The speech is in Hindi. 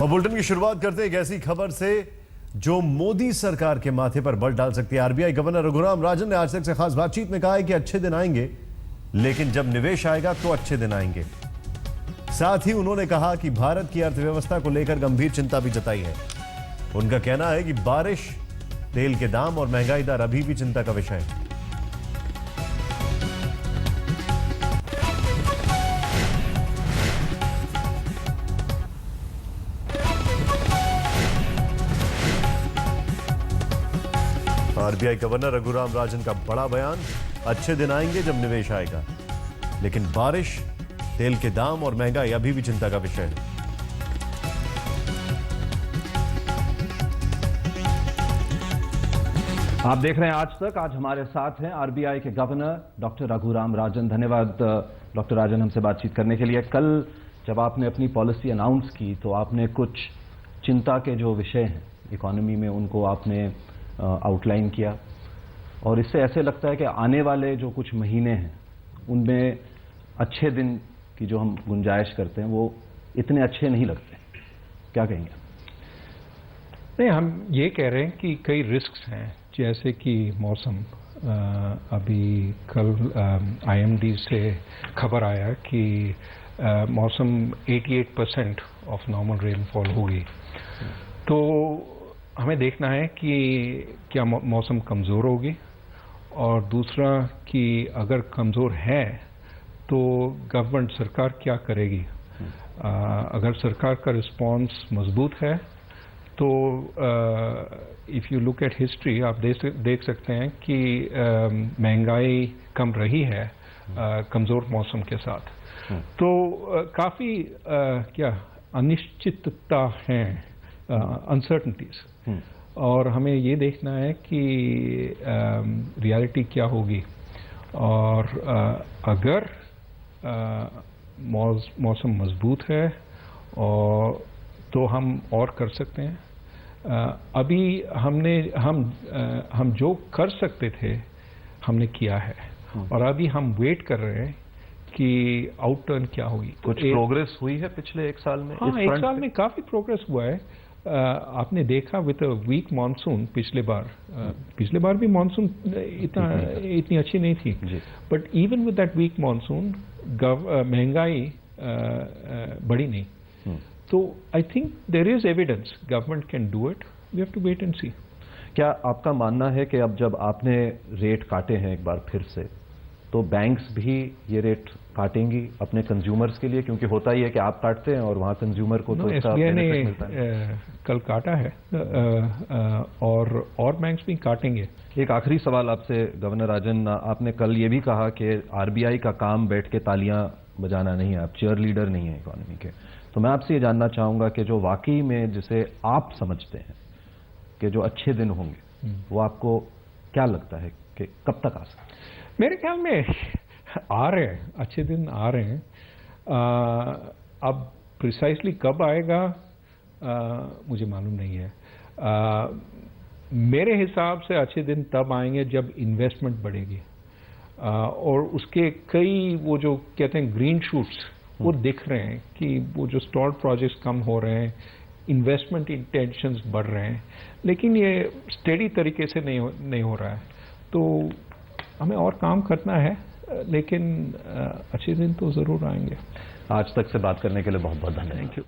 और बुलेटिन की शुरुआत करते हैं एक ऐसी खबर से जो मोदी सरकार के माथे पर बल डाल सकती है। आरबीआई गवर्नर रघुराम राजन ने आज तक से खास बातचीत में कहा है कि अच्छे दिन आएंगे, लेकिन जब निवेश आएगा तो अच्छे दिन आएंगे। साथ ही उन्होंने कहा कि भारत की अर्थव्यवस्था को लेकर गंभीर चिंता भी जताई है। उनका कहना है कि बारिश, तेल के दाम और महंगाई दर अभी भी चिंता का विषय है। आरबीआई गवर्नर रघुराम राजन का बड़ा बयान, अच्छे दिन आएंगे जब निवेश आएगा, लेकिन बारिश, तेल के दाम और महंगाई अभी भी चिंता का विषय है। आप देख रहे हैं आज तक। आज हमारे साथ हैं आरबीआई के गवर्नर डॉक्टर रघुराम राजन। धन्यवाद डॉक्टर राजन हमसे बातचीत करने के लिए। कल जब आपने अपनी पॉलिसी अनाउंस की तो आपने कुछ चिंता के जो विषय हैं इकोनॉमी में उनको आपने आउटलाइन किया, और इससे ऐसे लगता है कि आने वाले जो कुछ महीने हैं उनमें अच्छे दिन की जो हम गुंजाइश करते हैं वो इतने अच्छे नहीं लगते। क्या कहेंगे? नहीं, हम ये कह रहे हैं कि कई रिस्क्स हैं, जैसे कि मौसम। अभी कल आईएमडी से खबर आया कि मौसम 88% ऑफ नॉर्मल रेनफॉल होगी। तो हमें देखना है कि क्या मौसम कमज़ोर होगी, और दूसरा कि अगर कमज़ोर है तो गवर्नमेंट सरकार क्या करेगी। अगर सरकार का रिस्पांस मजबूत है तो if you look at history आप देख सकते हैं कि महंगाई कम रही है कमज़ोर मौसम के साथ। तो काफ़ी क्या अनिश्चितता है, अनसर्टनिटीज, और हमें ये देखना है कि रियलिटी क्या होगी। और अगर मौसम मजबूत है और तो हम और कर सकते हैं। अभी हम जो कर सकते थे हमने किया है, और अभी हम वेट कर रहे हैं कि आउटटर्न क्या होगी। कुछ प्रोग्रेस हुई है पिछले एक साल में? हाँ, एक साल में काफ़ी प्रोग्रेस हुआ है। आपने देखा विद अ वीक मानसून पिछले बार भी मानसून इतनी अच्छी नहीं थी, but even with that weak monsoon महंगाई बढ़ी नहीं। तो I think there is evidence government can do it, we have to wait and see. क्या आपका मानना है कि अब जब आपने रेट काटे हैं एक बार फिर से, तो बैंक्स भी ये रेट काटेंगी अपने कंज्यूमर्स के लिए? क्योंकि होता ही है कि आप काटते हैं और वहाँ कंज्यूमर को तो इसका बेनिफिट मिलता है। कल काटा है और बैंक्स भी काटेंगे। एक आखिरी सवाल आपसे गवर्नर राजन, आपने कल ये भी कहा कि आरबीआई का काम बैठ के तालियां बजाना नहीं है, आप चीयर लीडर नहीं है इकोनॉमी के। तो मैं आपसे ये जानना चाहूंगा कि जो वाकई में जिसे आप समझते हैं कि जो अच्छे दिन होंगे, वो आपको क्या लगता है कि कब तक आ सकते हैं? मेरे ख्याल में आ रहे हैं, अच्छे दिन आ रहे हैं। अब प्रिसाइसली कब आएगा मुझे मालूम नहीं है। मेरे हिसाब से अच्छे दिन तब आएंगे जब इन्वेस्टमेंट बढ़ेगी, और उसके कई वो जो कहते हैं ग्रीन शूट्स वो दिख रहे हैं कि वो जो स्टॉल्ड प्रोजेक्ट्स कम हो रहे हैं, इन्वेस्टमेंट इंटेंशंस बढ़ रहे हैं, लेकिन ये स्टेडी तरीके से नहीं हो रहा है। तो हमें और काम करना है, लेकिन अच्छे दिन तो ज़रूर आएंगे। आज तक से बात करने के लिए बहुत बहुत धन्यवाद। Thank you.